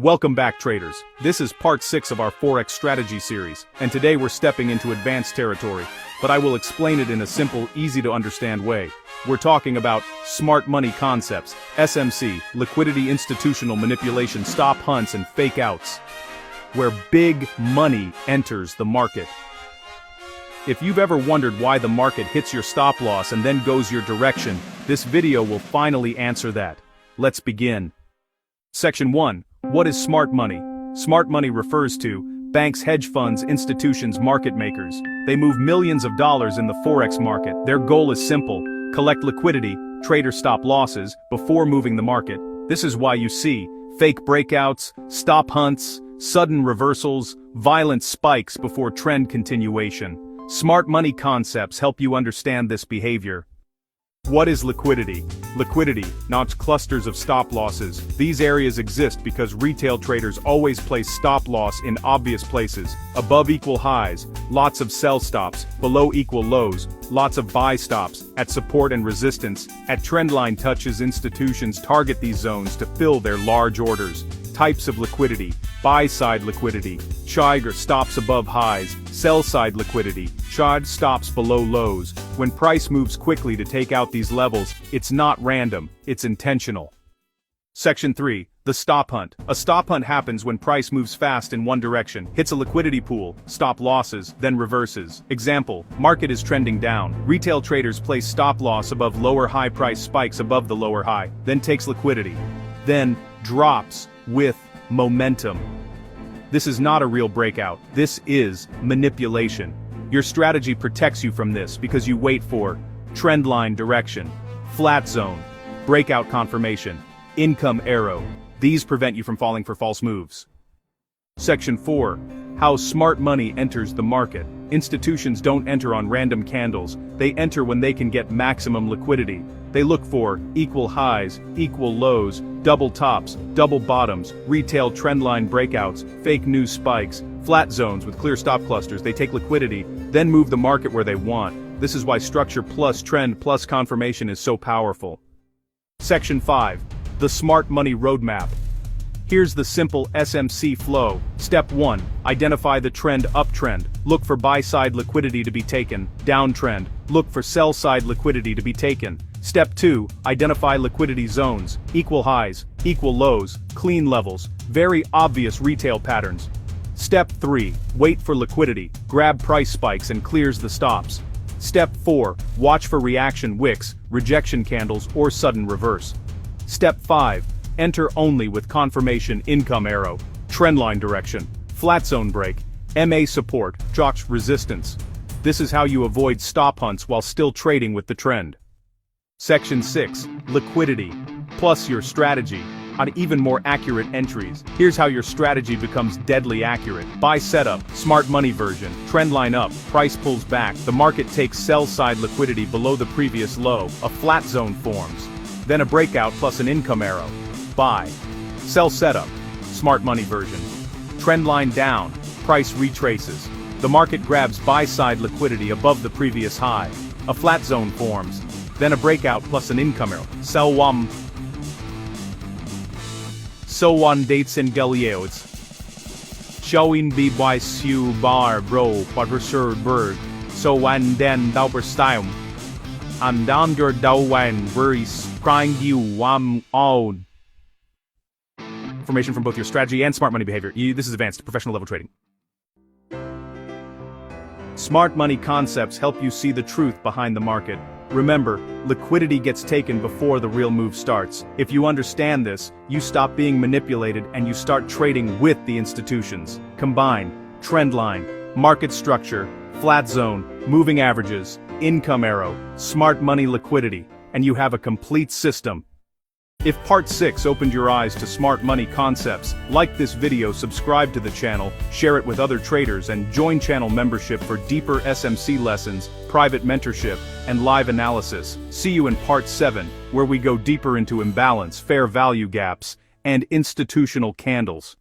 Welcome back, traders. This is part 6 of our Forex Strategy series, and today we're stepping into advanced territory, but I will explain it in a simple, easy-to-understand way. We're talking about smart money concepts, SMC, liquidity institutional manipulation, stop hunts and fake outs, where big money enters the market. If you've ever wondered why the market hits your stop loss and then goes your direction, this video will finally answer that. Let's begin. Section 1. What is smart money? Smart money refers to banks, hedge funds, institutions, market makers. They move millions of dollars in the Forex market. Their goal is simple: collect liquidity, trade or stop losses, before moving the market. This is why you see fake breakouts, stop hunts, sudden reversals, violent spikes before trend continuation. Smart money concepts help you understand this behavior. What is liquidity? Liquidity, not clusters of stop losses. These areas exist because retail traders always place stop loss in obvious places. Above equal highs, lots of sell stops. Below equal lows, lots of buy stops. At support and resistance, at trendline touches, institutions target these zones to fill their large orders. Types of liquidity: buy-side liquidity, Chiger stops above highs; sell-side liquidity, Chid stops below lows. When price moves quickly to take out these levels, it's not random, it's intentional. Section 3. The stop hunt. A stop hunt happens when price moves fast in one direction, hits a liquidity pool, stop losses, then reverses. Example: market is trending down. Retail traders place stop loss above lower high price spikes above the lower high, then takes liquidity. Then drops with momentum. This is not a real breakout. This is manipulation. Your strategy protects you from this because you wait for trendline direction, flat zone, breakout confirmation, income arrow. These prevent you from falling for false moves. Section 4. How smart money enters the market. Institutions don't enter on random candles. They enter when they can get maximum liquidity. They look for equal highs, equal lows, double tops, double bottoms, retail trendline breakouts, fake news spikes, flat zones with clear stop clusters. They take liquidity, then move the market where they want. This is why structure plus trend plus confirmation is so powerful. Section 5. The smart money roadmap. Here's the simple SMC flow. Step 1. Identify the trend uptrend. Look for buy-side liquidity to be taken. Downtrend. Look for sell-side liquidity to be taken. Step 2. Identify liquidity zones. Equal highs, equal lows, clean levels, very obvious retail patterns. Step 3. Wait for liquidity. Grab price spikes and clears the stops. Step 4. Watch for reaction wicks, rejection candles, or sudden reverse. Step 5. Enter only with confirmation income arrow, trendline direction, flat zone break, MA support, Jock's resistance. This is how you avoid stop hunts while still trading with the trend. Section 6. Liquidity, plus your strategy, on even more accurate entries. Here's how your strategy becomes deadly accurate. Buy setup, smart money version, trendline up, price pulls back, the market takes sell-side liquidity below the previous low, a flat zone forms. Then a breakout plus an income arrow. Buy. Sell setup, smart money version. Trendline down, price retraces. The market grabs buy-side liquidity above the previous high. A flat zone forms. Then a breakout plus an income arrow. Sell one. So one dates in Galileo's. Showing by Su Bar Bro Quadversurberg. So one den dauber style. And down your down very crying you all. Information from both your strategy and smart money behavior. This is advanced professional level trading. Smart money concepts help you see the truth behind the market. Remember, liquidity gets taken before the real move starts. If you understand this, you stop being manipulated and you start trading with the institutions. Combine trendline, market structure, flat zone, moving averages, income arrow, smart money liquidity, and you have a complete system. If part 6 opened your eyes to smart money concepts, like this video, subscribe to the channel, share it with other traders, and join channel membership for deeper SMC lessons, private mentorship, and live analysis. See you in part 7, where we go deeper into imbalance, fair value gaps, and institutional candles.